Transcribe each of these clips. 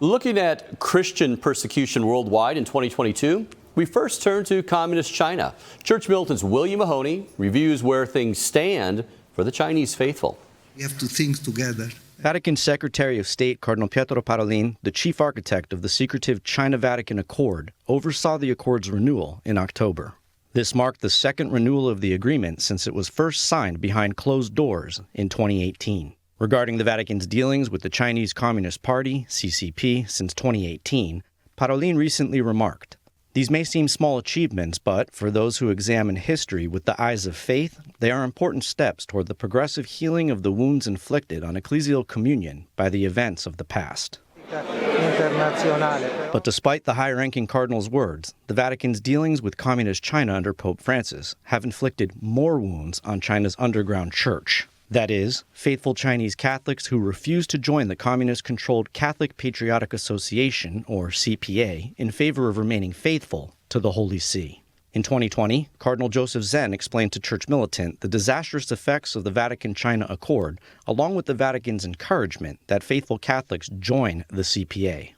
Looking at Christian persecution worldwide in 2022, we first turn to Communist China. Church Militan's William Mahoney reviews where things stand for the Chinese faithful. We have to think together. Vatican Secretary of State Cardinal Pietro Parolin, the chief architect of the secretive China-Vatican Accord, oversaw the accord's renewal in October. This marked the second renewal of the agreement since it was first signed behind closed doors in 2018. Regarding the Vatican's dealings with the Chinese Communist Party, CCP, since 2018, Parolin recently remarked, "These may seem small achievements, but for those who examine history with the eyes of faith, they are important steps toward the progressive healing of the wounds inflicted on ecclesial communion by the events of the past." But despite the high-ranking cardinal's words, the Vatican's dealings with Communist China under Pope Francis have inflicted more wounds on China's underground church. That is, faithful Chinese Catholics who refuse to join the communist-controlled Catholic Patriotic Association, or CPA, in favor of remaining faithful to the Holy See. In 2020, Cardinal Joseph Zen explained to Church Militant the disastrous effects of the Vatican-China Accord, along with the Vatican's encouragement that faithful Catholics join the CPA.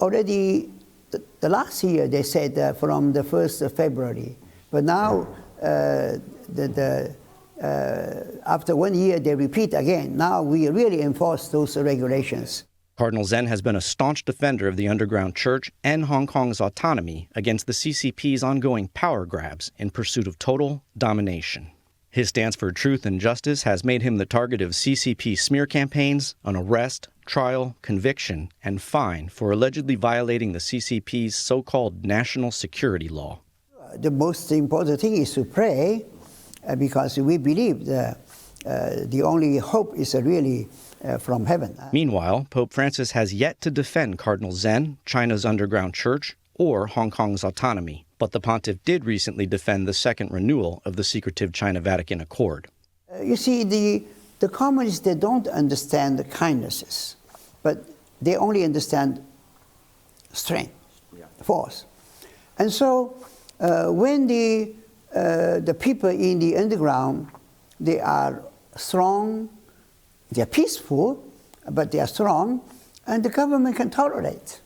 Already the last year they said from the 1st of February, but now after 1 year, they repeat again. Now we really enforce those regulations. Cardinal Zen has been a staunch defender of the underground church and Hong Kong's autonomy against the CCP's ongoing power grabs in pursuit of total domination. His stance for truth and justice has made him the target of CCP smear campaigns, an arrest, trial, conviction, and fine for allegedly violating the CCP's so-called national security law. The most important thing is to pray, because we believe the only hope is really from heaven. Meanwhile, Pope Francis has yet to defend Cardinal Zen, China's underground church, or Hong Kong's autonomy. But the pontiff did recently defend the second renewal of the secretive China-Vatican Accord. You see, the communists, they don't understand the kindnesses, but they only understand strength, force. And so when the people in the underground, they are strong, they are peaceful, but they are strong, and the government can tolerate.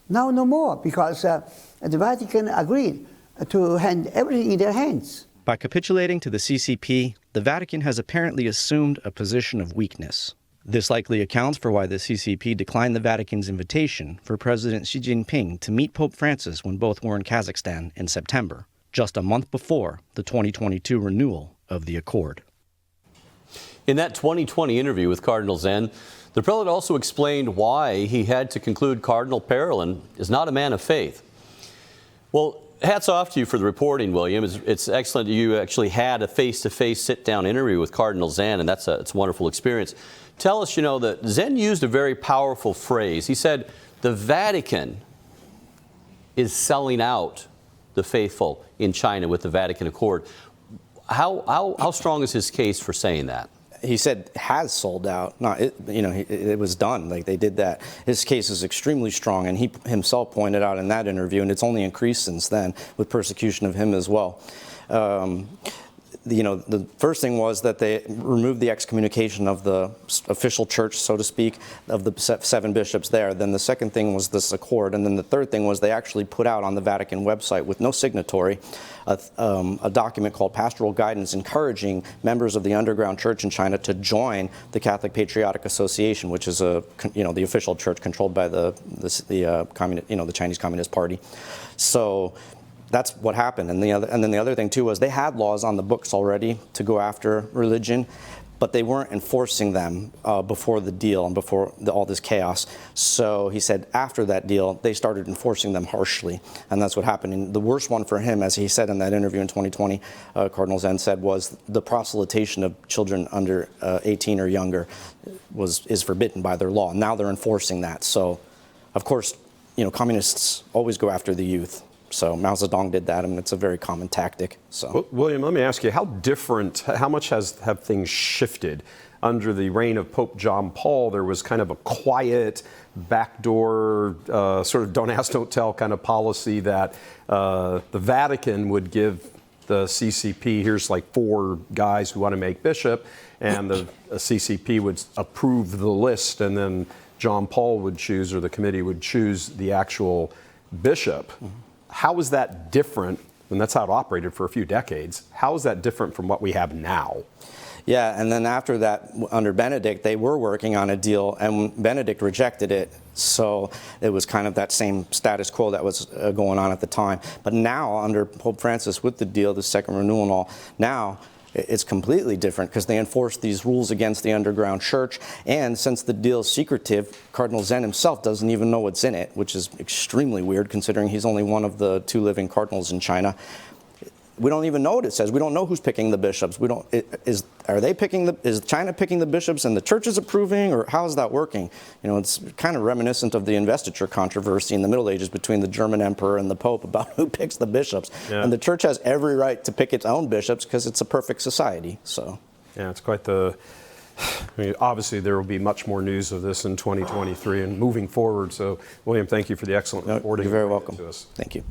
Now no more, because the Vatican agreed to hand everything in their hands. By capitulating to the CCP, the Vatican has apparently assumed a position of weakness. This likely accounts for why the CCP declined the Vatican's invitation for President Xi Jinping to meet Pope Francis when both were in Kazakhstan in September, just a month before the 2022 renewal of the Accord. In that 2020 interview with Cardinal Zen, the prelate also explained why he had to conclude Cardinal Parolin is not a man of faith. Well, hats off to you for the reporting, William. It's excellent that you actually had a face-to-face sit-down interview with Cardinal Zen, and it's a wonderful experience. Tell us, that Zen used a very powerful phrase. He said, the Vatican is selling out the faithful in China with the Vatican Accord. How strong is his case for saying that? He said has sold out. It was done. Like, they did that. His case is extremely strong, and he himself pointed out in that interview, and it's only increased since then with persecution of him as well. The first thing was that they removed the excommunication of the official church, so to speak, of the 7 bishops there. Then the second thing was this accord. And then the third thing was they actually put out on the Vatican website with no signatory a document called Pastoral Guidance encouraging members of the underground church in China to join the Catholic Patriotic Association, which is the official church controlled by the Chinese Communist Party. So that's what happened. And then the other thing too was they had laws on the books already to go after religion, but they weren't enforcing them before the deal and before all this chaos. So he said after that deal, they started enforcing them harshly, and that's what happened. And the worst one for him, as he said in that interview in 2020, Cardinal Zen said, was the proselytation of children under 18 or younger is forbidden by their law. Now they're enforcing that. So, of course, communists always go after the youth. So Mao Zedong did that, and it's a very common tactic. So, well, William, let me ask you, how much have things shifted? Under the reign of Pope John Paul, there was kind of a quiet, backdoor, sort of don't ask, don't tell kind of policy that the Vatican would give the CCP, here's like 4 guys who want to make bishop, and the CCP would approve the list, and then John Paul would choose, or the committee would choose the actual bishop. How is that different? And that's how it operated for a few decades. How is that different from what we have now? Yeah, and then after that, under Benedict, they were working on a deal, and Benedict rejected it. So it was kind of that same status quo that was going on at the time. But now, under Pope Francis, with the deal, the second renewal and all, now it's completely different because they enforce these rules against the underground church. And since the deal is secretive, Cardinal Zen himself doesn't even know what's in it, which is extremely weird considering he's only one of the 2 living cardinals in China. We don't even know what it says. We don't know who's picking the bishops. We don't. Is China picking the bishops and the church is approving, or how is that working? You know, it's kind of reminiscent of the investiture controversy in the Middle Ages between the German emperor and the Pope about who picks the bishops. Yeah. And the church has every right to pick its own bishops because it's a perfect society. So. Yeah, it's quite the. I mean, obviously, there will be much more news of this in 2023 and moving forward. So, William, thank you for the excellent reporting. You're very welcome. To us. Thank you.